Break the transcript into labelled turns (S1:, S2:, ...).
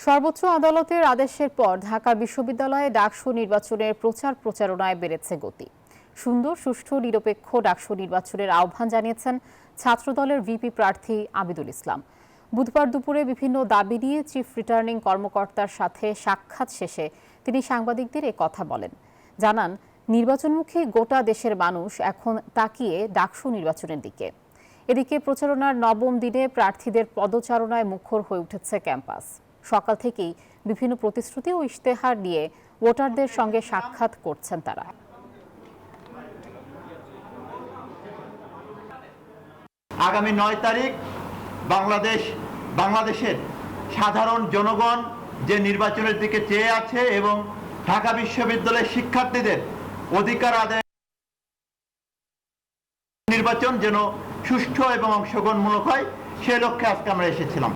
S1: সর্বোচ্চ আদালতের আদেশের পর ঢাকা বিশ্ববিদ্যালয়ে ডাকসু নির্বাচনের প্রচারণায় বেড়েছে গতি। সুন্দর, সুষ্ঠু, নিরপেক্ষ ডাকসু নির্বাচনের আহ্বান জানিয়েছেন ছাত্রদলের ভিপি প্রার্থী আবিদুল ইসলাম। বুধবার দুপুরে বিভিন্ন দাবি নিয়ে চিফ রিটার্নিং কর্মকর্তার সাথে সাক্ষাৎ শেষে তিনি সাংবাদিকদের এ কথা বলেন। জানান, নির্বাচনমুখী গোটা দেশের মানুষ এখন তাকিয়ে ডাকসু নির্বাচনের দিকে। এদিকে প্রচারণার নবম দিনে প্রার্থীদের পদচারণায় মুখর হয়ে উঠেছে ক্যাম্পাস। সকাল থেকেই বিভিন্ন প্রতিশ্রুতি ও ইশতেহার নিয়ে ভোটারদের সঙ্গে সাক্ষাৎ করছেন তারা।
S2: আগামী 9 তারিখ বাংলাদেশের সাধারণ জনগণ যে নির্বাচনের দিকে চেয়ে আছে এবং ঢাকা বিশ্ববিদ্যালয়ের শিক্ষার্থীদের অধিকার আদায় নির্বাচন যেন সুষ্ঠু এবং অংশগ্রহণমূলক হয়, সে লক্ষ্যে আজকে আমরা এসেছিলাম।